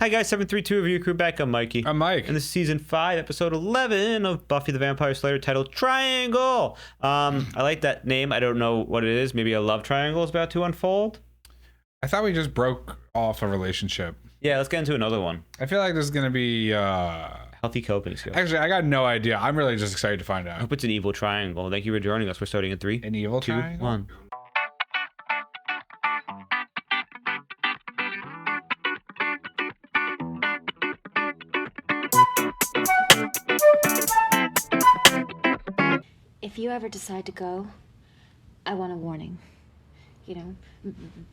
Hi guys, 732 Review Crew back. I'm Mikey. I'm Mike. And this is season 5, episode 11 of Buffy the Vampire Slayer, titled Triangle. I like that name. I don't know what it is. Maybe a love triangle is about to unfold. I thought we just broke off a relationship. Yeah, let's get into another one. I feel like this is gonna be Healthy coping skills. Actually, I got no idea. I'm really just excited to find I out. hope it's an evil triangle. Thank you for joining us. We're starting in 3, An evil 2, triangle? 1. If you ever decide to go, I want a warning. You know,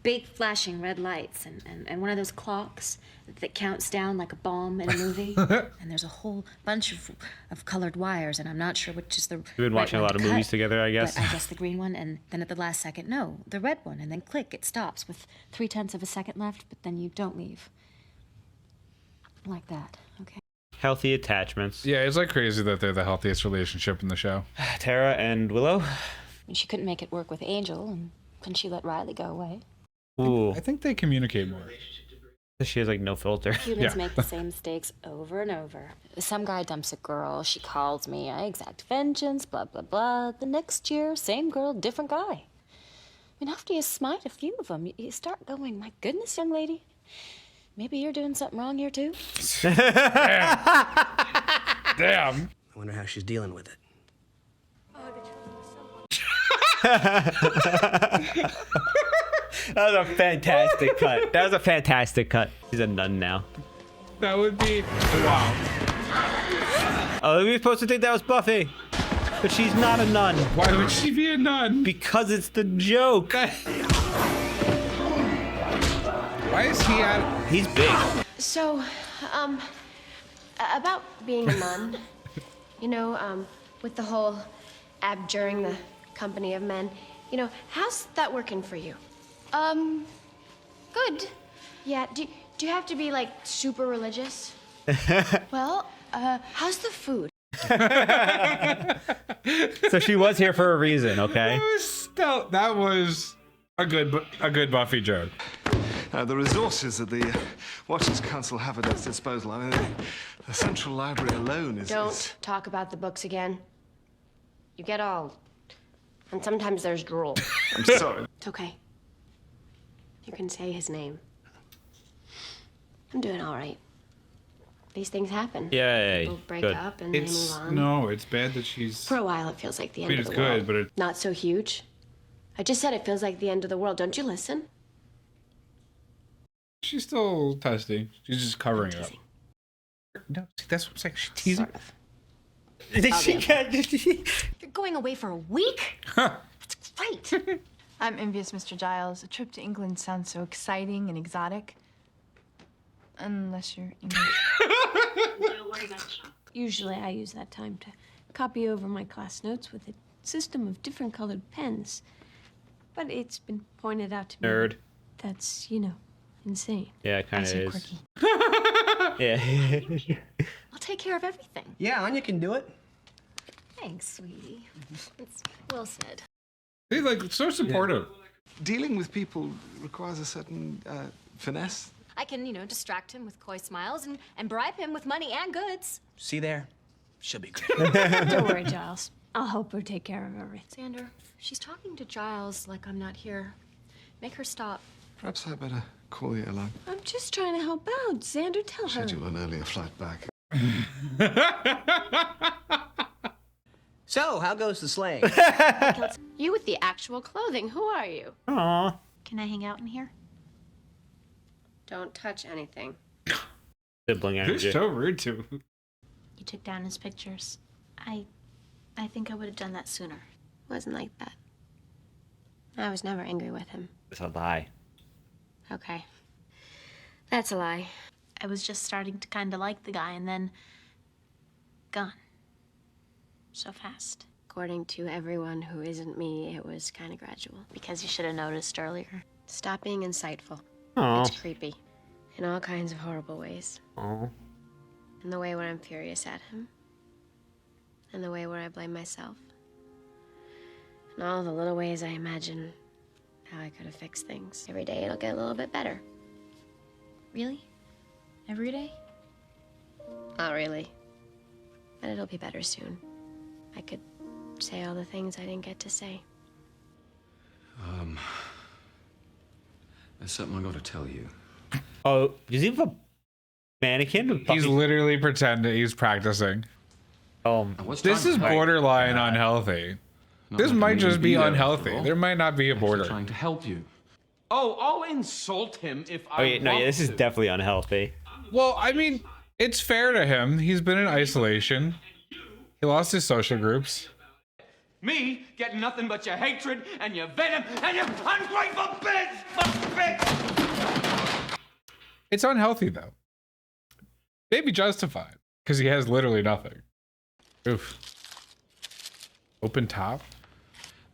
big flashing red lights and one of those clocks that counts down like a bomb in a movie. And there's a whole bunch of colored wires, and I'm not sure which is the We've been watching a lot of movies together, I guess. But I guess the green one, and then at the last second, no, the red one, and then click, it stops with 0.3 of a second left, but then you don't leave. Like that, okay? Healthy attachments. Yeah, it's like crazy that they're the healthiest relationship in the show. Tara and Willow. And she couldn't make it work with Angel, and couldn't she let Riley go away? Ooh. I think they communicate more. She has like no filter. Humans make the same mistakes over and over. Some guy dumps a girl, she calls me, I exact vengeance, blah, blah, blah. The next year, same girl, different guy. I mean, after you smite a few of them, you start going, my goodness, young lady, maybe you're doing something wrong here too? Damn. I wonder how she's dealing with it. That was a fantastic cut. That was a fantastic cut. She's a nun now. That would be wow. Oh, we were supposed to think that was Buffy. But she's not a nun. Why would she be a nun? Because it's the joke. Why is he at? He's big. So, about being a nun, you know, with the whole abjuring the company of men, you know, how's that working for you? Good. Yeah, do you have to be, like, super religious? Well, how's the food? So she was here for a reason, okay? That was a good Buffy joke. The resources that the Watchers Council have at its disposal, I mean, the Central Library alone is... Don't talk about the books again. You get all... And sometimes there's drool. I'm sorry. It's okay. You can say his name. I'm doing all right. These things happen. Yay. People break Good. up and they move on. No, it's bad that she's. For a while, it feels like the end I mean, of the it's good, world. but it. Not so huge. I just said it feels like the end of the world. Don't you listen? She's still testy. She's just covering it up. Teasing. No, see, that's what I'm saying. She's teasing. Sort of. You're going away for a week? That's great. I'm envious, Mr. Giles. A trip to England sounds so exciting and exotic. Unless you're English. Usually I use that time to copy over my class notes with a system of different colored pens. But it's been pointed out to me Nerd. that's, you know, insane. Yeah, it kind of I say is. quirky. Yeah. I'll take care of everything. Yeah, Anya can do it. Thanks, sweetie. It's well said. He's like so supportive. Dealing with people requires a certain finesse. I can, you know, distract him with coy smiles and bribe him with money and goods. See there? She'll be great. Don't worry, Giles. I'll help her take care of everything. Xander, she's talking to Giles like I'm not here. Make her stop. Perhaps I better call you alone. I'm just trying to help out. Xander, tell her. Schedule an earlier flight back. So, how goes the slaying? You with the actual clothing. Who are you? Aw. Can I hang out in here? Don't touch anything. Sibling You're energy. so rude to. You took down his pictures. I think I would have done that sooner. Wasn't like that. I was never angry with him. It's a lie. Okay. That's a lie. I was just starting to kind of like the guy and then gone. So fast. According to everyone who isn't me, it was kind of gradual. Because you should have noticed earlier. Stop being insightful. Aw. It's creepy. In all kinds of horrible ways. Aw. In the way where I'm furious at him. In the way where I blame myself. In all the little ways I imagine how I could have fixed things. Every day it'll get a little bit better. Really? Every day? Not really. But it'll be better soon. I could say all the things I didn't get to say. There's something I gotta tell you. Oh, does he have a mannequin? with He's Buffy? literally pretending he's practicing. Oh, I was This trying is to- borderline unhealthy. Not This like I might can just even be there after unhealthy. all. There might not be a Actually border. trying to help you. Oh, I'll insult him if I oh yeah, no, want yeah, this is to. definitely unhealthy. Well, I mean, it's fair to him. He's been in isolation. He lost his social groups. Me getting nothing but your hatred and your venom and your ungrateful bitch! It's unhealthy though. Maybe justified because he has literally nothing. Oof. Open top.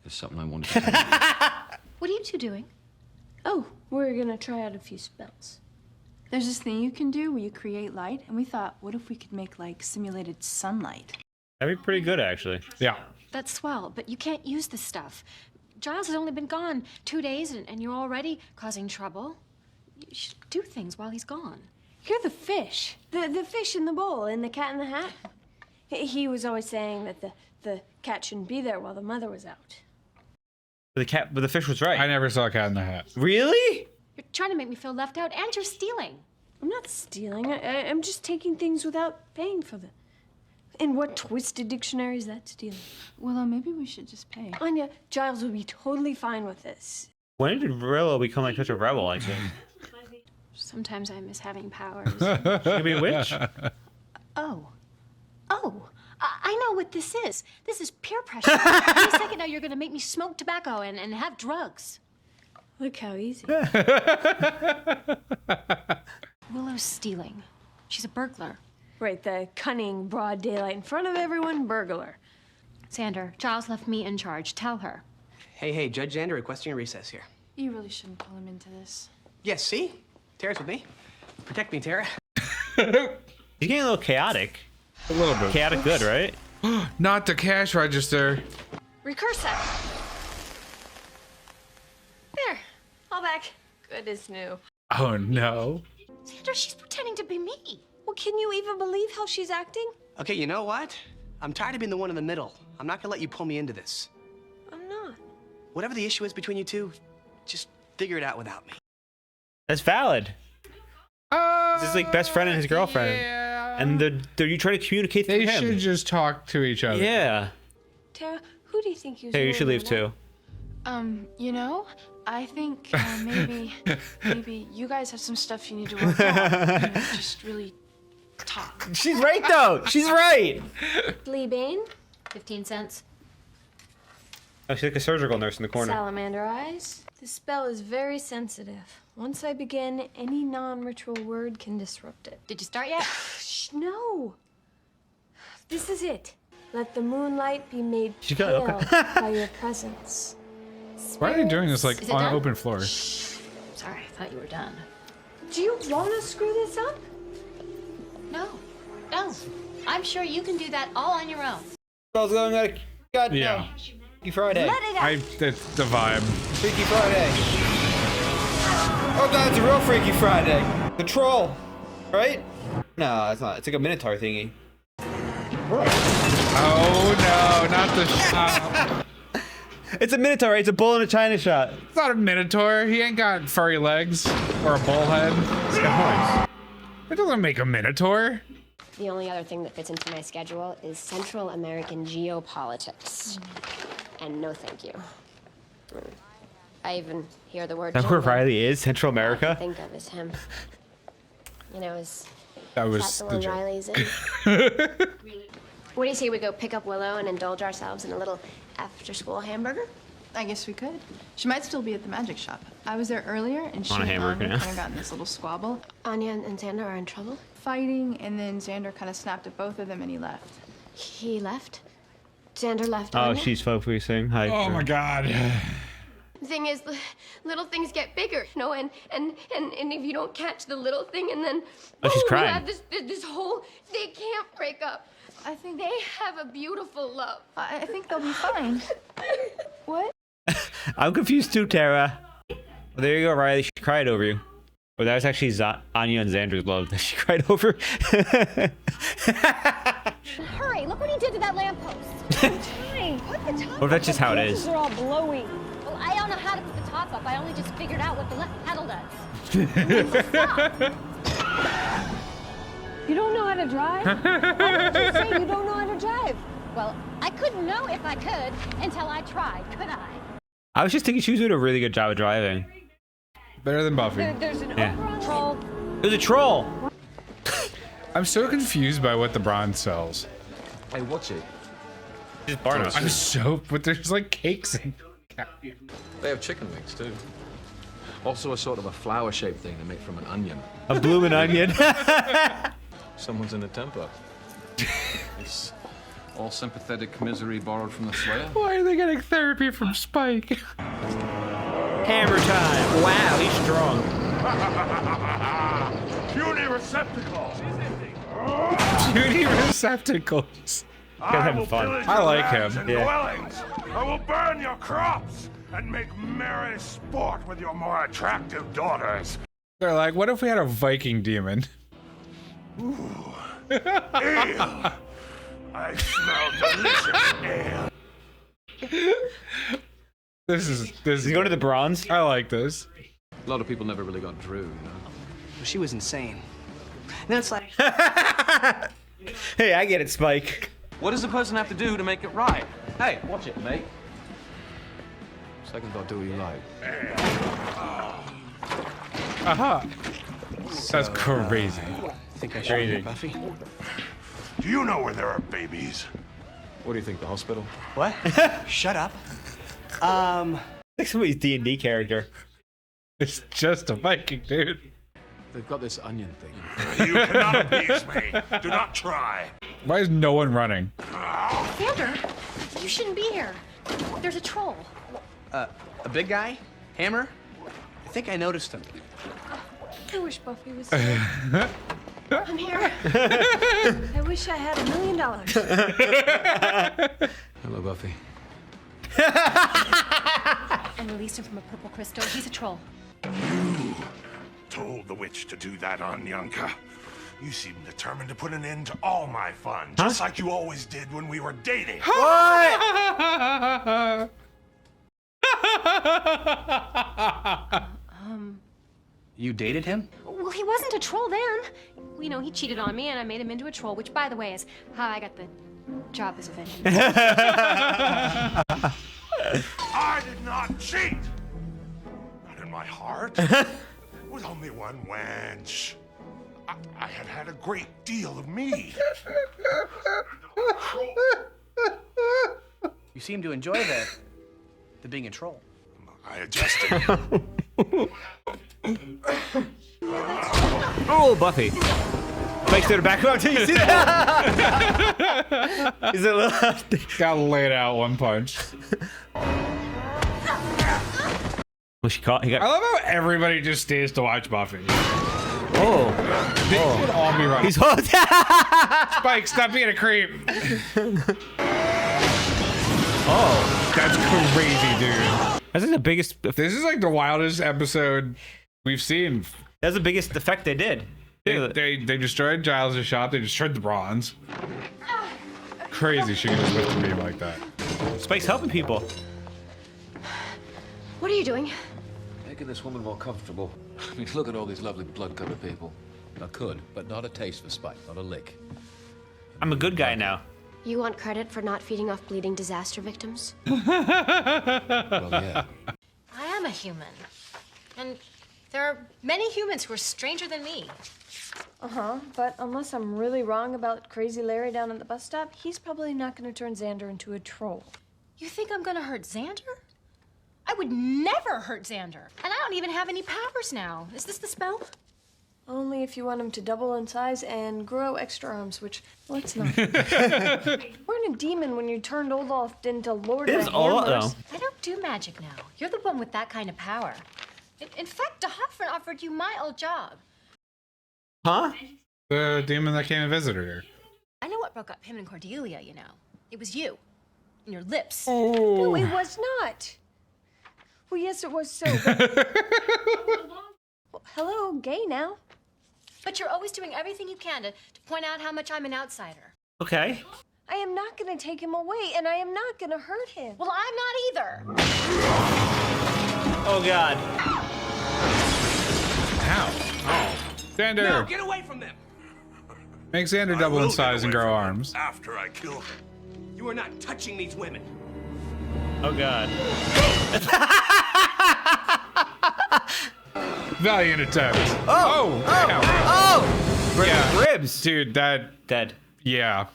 There's something I wanted to tell you. What are you two doing? Oh, we're gonna try out a few spells. There's this thing you can do where you create light, and we thought, what if we could make like simulated sunlight? That'd be pretty good, actually. Yeah. That's swell, but you can't use this stuff. Giles has only been gone 2 days, and you're already causing trouble. You should do things while he's gone. You're the fish. The fish in the bowl in the Cat in the Hat. He was always saying that the cat shouldn't be there while the mother was out. But the fish was right. I never saw Cat in the Hat. Really? You're trying to make me feel left out, and you're stealing. I'm not stealing. I'm just taking things without paying for them. In what twisted dictionary is that stealing? Willow, maybe we should just pay. Anya, Giles would be totally fine with this. When did Rillo become like such a rebel like this? Sometimes I miss having powers. She be a witch? Oh. I know what this is. This is peer pressure. Any second now, you're going to make me smoke tobacco and have drugs. Look how easy. Willow's stealing. She's a burglar. Right, the cunning, broad daylight in front of everyone burglar. Xander, Giles left me in charge. Tell her. Hey, Judge Xander requesting a recess here. You really shouldn't pull him into this. Yes, see? Tara's with me. Protect me, Tara. He's getting a little chaotic. A little bit. Chaotic good, right? Not the cash register. Recursive. There, all back. Good as new. Oh no. Xander, she's pretending to be me. Well, can you even believe how she's acting? Okay, you know what? I'm tired of being the one in the middle. I'm not gonna let you pull me into this. I'm not. Whatever the issue is between you two, just figure it out without me. That's valid. This is like best friend and his girlfriend. Yeah. And they're you trying to communicate through They him. should just talk to each other. Yeah. Tara, who do you think you Hey, you should leave too. You know, I think maybe you guys have some stuff you need to work out. You know, just really talk. She's right though. She's right. Lee Bane, 15 cents. Oh, she's like a surgical nurse in the corner. salamander eyes. The spell is very sensitive. Once I begin, any non-ritual word can disrupt it. Did you start yet? Shh, no. This is it. Let the moonlight be made She pale got it, okay. by your presence. Why are they doing this like Is it on an done? open floor? Sorry, I thought you were done. Do you want to screw this up? No, don't. I'm sure you can do that all on your own. Spell's going like God Yeah. Freaky Friday. Let it out. That's the vibe. Freaky Friday. Oh god, it's a real Freaky Friday. The troll, right? No, it's not. It's like a Minotaur thingy. Oh no, not the shot. It's a Minotaur. Right? It's a bull in a china shot. It's not a minotaur. He ain't got furry legs or a bullhead. It's got horns. It doesn't make a minotaur. The only other thing that fits into my schedule is Central American geopolitics. And no thank you. I even hear the word That's where jungle. Riley is. Central All I America. think of is him. You know, is That that was the the one joke. Riley's in? What do you say we go pick up Willow and indulge ourselves in a little after-school hamburger? I guess we could. She might still be at the magic shop. I was there earlier, and she On a and hamburger, Anya yeah. kind of got in this little squabble, Anya and Xander are in trouble. fighting, and then Xander kind of snapped at both of them, and he left. He left. Xander left. Oh, Anya. she's focusing. Hi. Oh my god. The thing is, little things get bigger, you know, and if you don't catch the little thing, and then Oh, she's boom, crying. you have this whole. They can't break up. I think They have a beautiful love. I think they'll be fine. What? I'm confused too, Tara. Well, there you go, Riley. She cried over you. Oh, that was actually Anya and Xander's love that she cried over. Hurry, look what he did to that lamppost. I'm trying. Put the top Well, that's just how it is. are all blowy. Well, I don't know how to put the top up. I only just figured out what the left pedal does. You don't know how to drive? Why did you say you don't know how to drive? Well, I couldn't know if I could until I tried, could I? I was just thinking she was doing a really good job of driving. Better than Buffy. There's an Yeah. overall Troll. It was a troll. I'm so confused by what the bronze sells. Hey, watch it. Just Barnabas. I'm so, but there's like cakes and. They have chicken wings too. Also a sort of a flower-shaped thing they make from an onion. A bloomin' onion. Someone's in a temper. It's all sympathetic misery borrowed from the Slayer. Why are they getting therapy from Spike? Hammer time. Wow, he's strong. Puny receptacles. Puny receptacles. Guys having fun. I like him. And Yeah. dwellings. I will burn your crops and make merry sport with your more attractive daughters. They're like, what if we had a Viking demon? Ale. I smell delicious ale. This is He's going to the bronze. I like this. A lot of people never really got Drew, you know. Well, she was insane. And then it's like, Hey, I get it, Spike. What does a person have to do to make it right? Hey, watch it, mate. Second thought, do what you like. Aha. That's crazy. I think I should Crazy. meet Buffy. Do you know where there are babies? What do you think, the hospital? What? Shut up. Like somebody's D&D character. It's just a Viking, dude. They've got this onion thing. You cannot appease me. Do not try. Why is no one running? Xander, you shouldn't be here. There's a troll. A big guy? Hammer? I think I noticed him. I wish Buffy was here. I'm here. I wish I had $1 million. Hello, Buffy. I released him from a purple crystal. He's a troll. You told the witch to do that on Yanka. You seem determined to put an end to all my fun, just like you always did when we were dating. You dated him? Well, he wasn't a troll then. You know, he cheated on me and I made him into a troll, which, by the way, is how I got the job as a vengeance. I did not cheat. Not in my heart. With only one wench. I had had a great deal of mead. You seem to enjoy the being a troll. I adjusted. Oh, Buffy. Spike's there to back him up. Did you see that? He's a little... Got laid out one punch. Well, she caught. He I got. love how everybody just stays to watch Buffy. Oh. They should all be running. He's hooked. Spike, stop being a creep. Oh. That's crazy, dude. That's like the biggest. This is like the wildest episode we've seen. That's the biggest effect they did. They destroyed Giles' shop. They destroyed the bronze. Crazy she can just lift a beam like that. Spike's helping people. What are you doing? Making this woman more comfortable. I mean, look at all these lovely blood-colored people. I could, but not a taste for Spike, not a lick. I'm a good guy now. You want credit for not feeding off bleeding disaster victims? Well, yeah. I am a human. And there are many humans who are stranger than me. Uh-huh, but unless I'm really wrong about Crazy Larry down at the bus stop, he's probably not going to turn Xander into a troll. You think I'm gonna hurt Xander? I would never hurt Xander. And I don't even have any powers now. Is this the spell? Only if you want him to double in size and grow extra arms, which, let's not. Weren't a demon when you turned Olaf into Lord of It is the all Hammers. I don't do magic now. You're the one with that kind of power. In fact, De Hoffman offered you my old job. Huh? The demon that came and visited her. I know what broke up him and Cordelia, you know. It was you. And your lips. No, it was not. Well, yes, it was so. But... well, hello, gay now. But you're always doing everything you can to point out how much I'm an outsider. Okay. I am not gonna take him away, and I am not gonna hurt him. Well, I'm not either. Oh God. Ow. Oh. Xander. No, get away from them! Make Xander I double will in get size and away grow from them arms. after I kill them. You are not touching these women. Oh God. Valiant attempt. Oh. Damn. Oh. Yeah. Ribs. Dude, that. Dead. Yeah.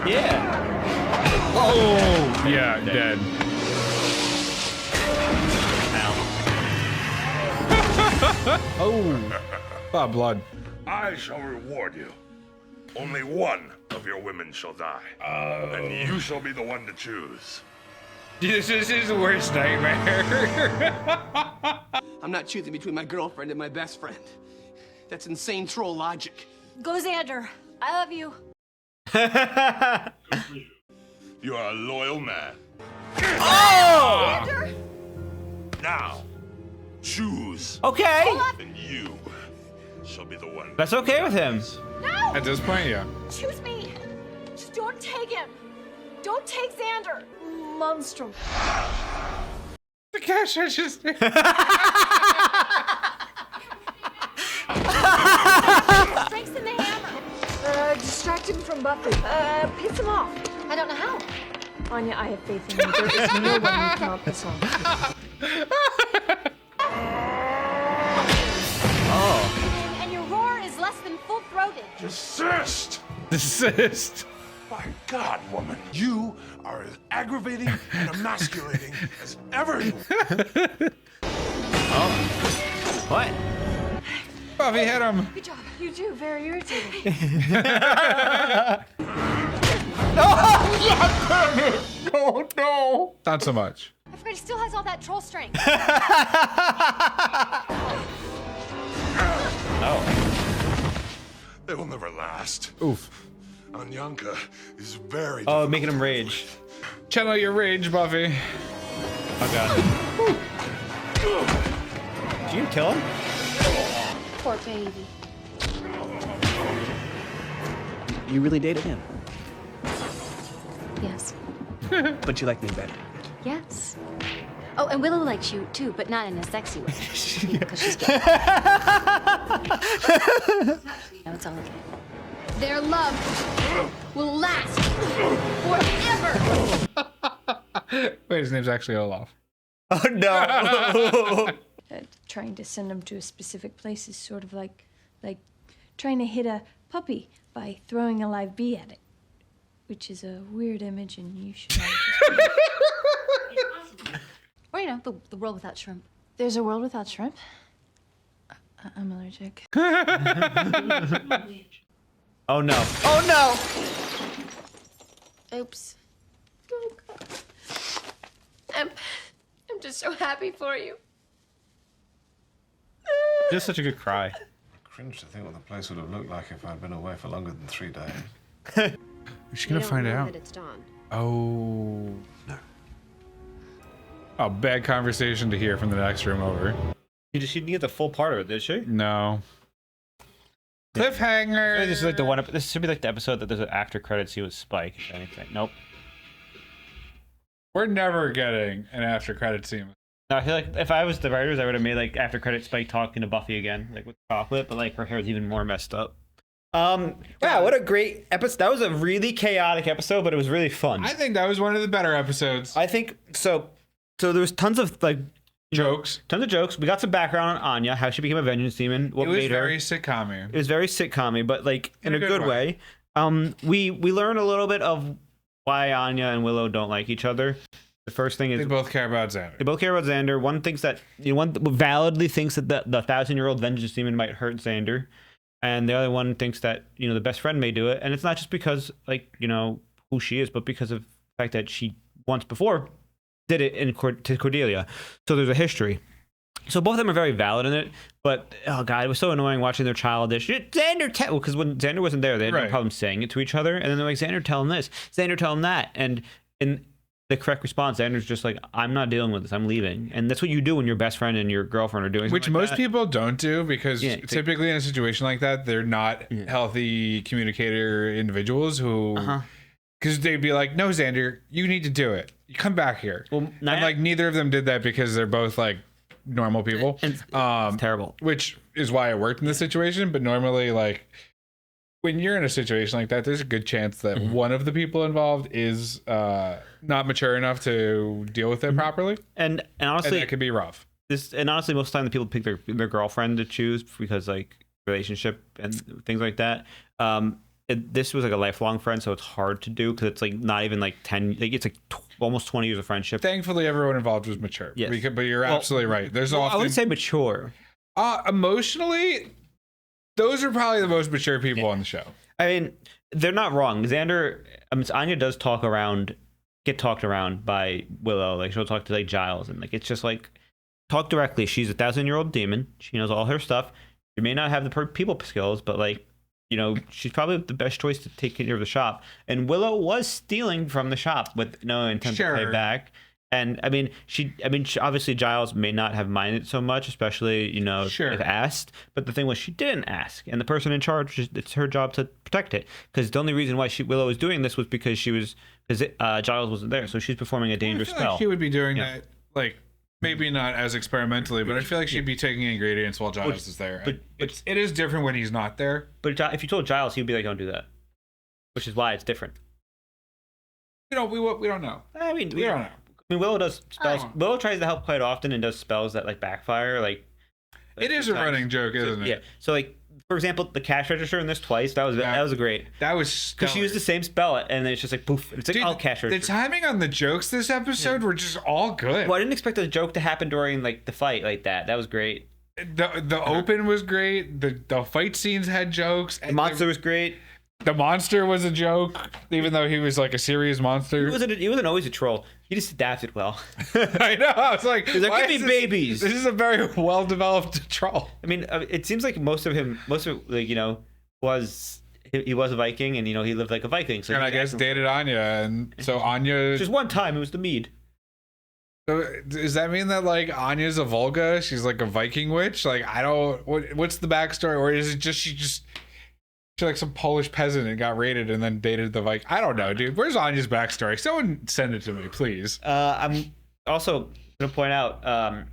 Yeah. Oh. Yeah, dead. Oh. Oh, blood. I shall reward you. Only one of your women shall die. And you shall be the one to choose. This is his worst nightmare. I'm not choosing between my girlfriend and my best friend. That's insane troll logic. Go, Xander. I love you. You are a loyal man. Oh. Xander! Now, choose. Okay. And you shall be the one. That's okay with him. No! At this point, yeah. Choose me. Just don't take him. Don't take Xander. Monstrum. The cash register. Strengths in the hammer. Distract him from Buffy. Piss him off. I don't know how. Anya, I have faith in you. There is no one you cannot piss off. And your roar is less than full-throated. Desist! Desist. My God, woman, you are as aggravating and emasculating as ever you. What? Buffy hit him. Good job. You do. Very irritating. Oh no. Not so much. I forgot he still has all that troll strength. Oh. They will never last. Oof. Anyanka is very Oh, making him rage. Channel your rage, Buffy. Oh God. Did you kill him? Poor baby. You really dated him, Yes. but you like me better. Yes. Oh, and Willow likes you too, but not in a sexy way. Because she's gay. No, it's all okay. Their love will last forever. Wait, his name's actually Olaf. Oh no. Trying to send him to a specific place is sort of like trying to hit a puppy by throwing a live bee at it, which is a weird image, and you should. Or, you know, the world without shrimp. There's a world without shrimp. I'm allergic. Oh no. Oh no. Oops. Oh, God. I'm just so happy for you. Just such a good cry. Cringe to think what the place would have looked like if I'd been away for longer than 3 days. Is she gonna find out? That it's dawn. Oh. A bad conversation to hear from the next room over. She didn't get the full part of it, did she? No. Cliffhanger. This is like the one. This should be like the episode that there's an after credit scene with Spike. If anything. Nope. We're never getting an after credit scene. No, I feel like if I was the writers, I would have made like after credit Spike talking to Buffy again, like with chocolate, but like her hair is even more messed up. Wow, what a great episode. That was a really chaotic episode, but it was really fun. I think that was one of the better episodes. I think so. So there was tons of like jokes. Tons of jokes. We got some background on Anya, how she became a vengeance demon. What It was made her. very sitcom-y. It was very sitcom-y, but like in a good way. We learn a little bit of why Anya and Willow don't like each other. The first thing is They both care about Xander. They both care about Xander. One thinks that one validly thinks that the 1,000-year-old vengeance demon might hurt Xander, and the other one thinks that the best friend may do it. And it's not just because who she is, but because of the fact that she once before did it to Cordelia. So there's a history. So both of them are very valid in it, but oh god, it was so annoying watching their childish Xander because when Xander wasn't there, they had no problem saying it to each other, and then they're like, Xander tell him this, Xander tell him that, and the correct response. Xander's just like, I'm not dealing with this. I'm leaving. And that's what you do when your best friend and your girlfriend are doing Which something like most that. people don't do because Yeah, it's typically in a situation like that, they're not healthy communicator individuals who, because they'd be like, no, Xander, you need to do it. You come back here. Well, and like neither of them did that because they're both like normal people. And it's terrible. Which is why it worked in this situation. But normally, like, when you're in a situation like that, there's a good chance that one of the people involved is not mature enough to deal with it properly. And honestly, and that could be rough. Honestly, most of the time the people pick their girlfriend to choose because like relationship and things like that. This was like a lifelong friend, so it's hard to do because it's like not even like 10. Like it's like almost 20 years of friendship. Thankfully, everyone involved was mature. Yes. But you're absolutely right. There's often, I wouldn't say mature. Emotionally, those are probably the most mature people on the show. I mean, they're not wrong. Xander, Anya does get talked around by Willow. Like she'll talk to like Giles, and like it's just like talk directly. She's a 1,000-year-old demon. She knows all her stuff. She may not have the people skills, but like she's probably the best choice to take care of the shop. And Willow was stealing from the shop with no intent to pay back. And I mean, she obviously Giles may not have minded so much, especially if asked. But the thing was, she didn't ask, and the person in charge, it's her job to protect it. Because the only reason why Willow was doing this was because Giles wasn't there, so she's performing a dangerous spell. Like she would be doing that, like maybe not as experimentally, but I feel like she'd be taking ingredients while Giles is there. But it is different when he's not there. But if you told Giles, he'd be like, "Don't do that," which is why it's different. We don't know. I mean, we don't know. I mean, Willow does spells. Willow tries to help quite often and does spells that like backfire. Like it is a running joke, isn't it? Yeah. So like, for example, the cash register in this twice. That was a great. That was because she used the same spell and then it's just like poof. It's like all cash register. The timing on the jokes this episode were just all good. Well, I didn't expect the joke to happen during like the fight like that. That was great. The open was great. The fight scenes had jokes. The monster was great. The monster was a joke, even though he was like a serious monster. He wasn't always a troll. He just adapted well. I know. I was like, he's like, give me babies. This is a very well-developed troll. I mean, it seems like most of it, like, was he was a Viking, and he lived like a Viking. So and I guess dated Anya, and so Anya. Just one time, it was the mead. So does that mean that like Anya's a Volga? She's like a Viking witch? Like I don't. What's the backstory, or is it just she's like some Polish peasant and got raided and then dated the Viking? I don't know, dude. Where's Anya's backstory? Someone send it to me, please. I'm also gonna point out.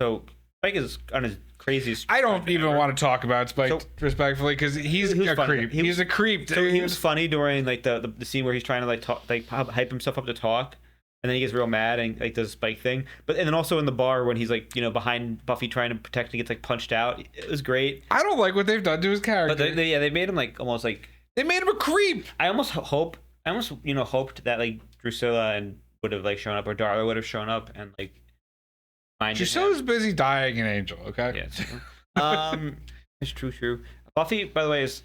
So Spike is on his craziest. I don't even want to talk about Spike respectfully because he's a creep. He's a creep. So he was funny during like the scene where he's trying to like talk, like hype himself up to talk. And then he gets real mad and like does a Spike thing. And then also in the bar when he's like, behind Buffy trying to protect and gets like punched out. It was great. I don't like what they've done to his character. But they made him like almost like they made him a creep. I almost hoped that like Drusilla and would have like shown up, or Darla would have shown up and like Drusilla's busy dying an angel, okay? Yeah. It's true. Buffy, by the way, is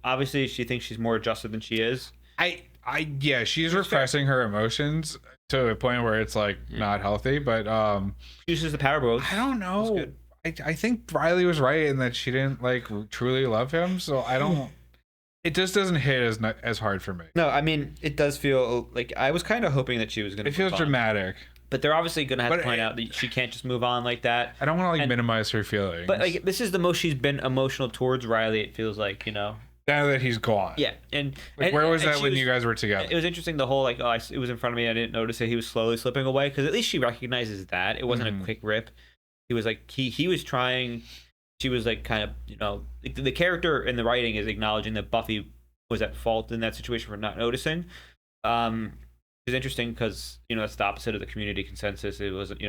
obviously she thinks she's more adjusted than she is. Yeah, she's repressing her emotions to a point where it's like not healthy, but she uses the power bows. I don't know. I think Riley was right in that she didn't like truly love him, so I don't. It just doesn't hit as hard for me. No, I mean it does feel like I was kind of hoping that she was gonna. It feels dramatic, but they're obviously gonna have to point out that she can't just move on like that. I don't want to like minimize her feelings, but like this is the most she's been emotional towards Riley. It feels like Now that he's gone. Yeah, and where was that when you guys were together? It was interesting. The whole like, it was in front of me. I didn't notice it. He was slowly slipping away because at least she recognizes that it wasn't a quick rip. He was like he was trying. She was like kind of the character in the writing is acknowledging that Buffy was at fault in that situation for not noticing. It's interesting because that's the opposite of the community consensus. It wasn't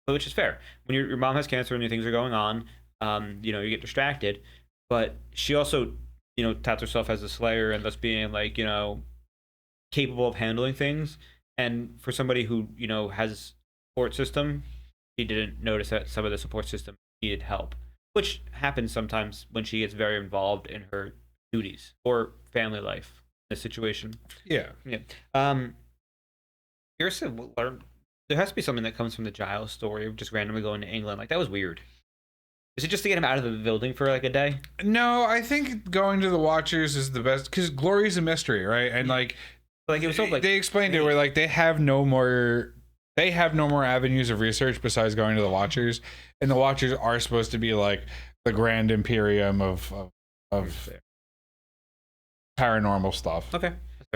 which is fair. When your mom has cancer and your things are going on, you get distracted. But she also touts herself as a slayer and thus being like, capable of handling things. And for somebody who, has a support system, she didn't notice that some of the support system needed help, which happens sometimes when she gets very involved in her duties or family life in a situation. Yeah. Here's there has to be something that comes from the Giles story of just randomly going to England. Like, that was weird. Is it just to get him out of the building for like a day? No, I think going to the Watchers is the best because Glory's a mystery, right? And like Like it was so like they explained it where like they have no more avenues of research besides going to the Watchers, and the Watchers are supposed to be like the grand imperium of paranormal stuff. Okay.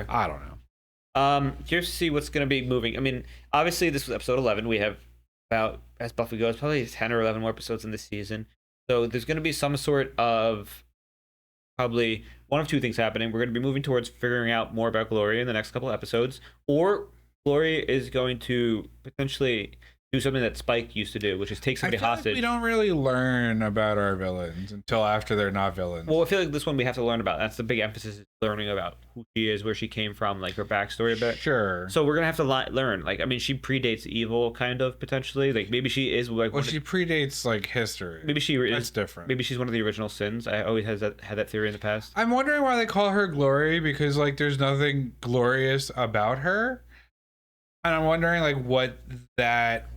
I don't know. Curious to see what's going to be moving. I mean, obviously this was episode 11. We have about, as Buffy goes, probably 10 or 11 more episodes in this season. So there's going to be some sort of probably one of two things happening. We're going to be moving towards figuring out more about Gloria in the next couple of episodes, or Gloria is going to potentially do something that Spike used to do, which is take somebody hostage. Like we don't really learn about our villains until after they're not villains. Well, I feel like this one we have to learn about. That's the big emphasis, is learning about who she is, where she came from, like her backstory a bit. Sure. So we're gonna have to learn. Like, I mean, she predates evil, kind of, potentially. Like, maybe she is like. Well, she predates like history. Maybe she That's is different. Maybe she's one of the original sins. I always had that theory in the past. I'm wondering why they call her Glory, because like there's nothing glorious about her, and I'm wondering like what that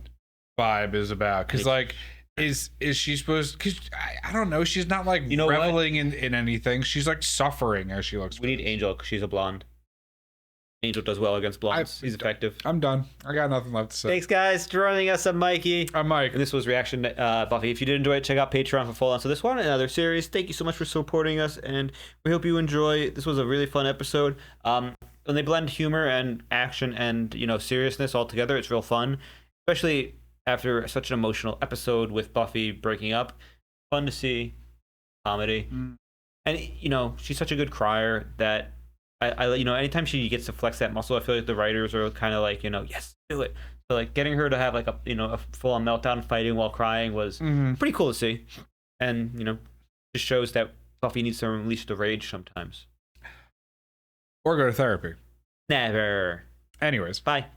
vibe is about, because like is she supposed, because I don't know, she's not like reveling in anything, she's like suffering as she looks. We need Angel because she's a blonde. Angel does well against blondes. He's effective. I'm done. I got nothing left to say. Thanks, guys, for joining us. I'm Mikey. I'm Mike. And this was Reaction to Buffy. If you did enjoy it, check out Patreon for full on to this one and other series. Thank you so much for supporting us, and we hope you enjoy. This was a really fun episode. When they blend humor and action and seriousness all together, it's real fun, especially after such an emotional episode with Buffy breaking up. Fun to see comedy. And she's such a good crier that I anytime she gets to flex that muscle, I feel like the writers are kind of like, yes, do it. So like getting her to have like a full on meltdown fighting while crying was pretty cool to see. And just shows that Buffy needs to release the rage sometimes. Or go to therapy. Never. Anyways, bye.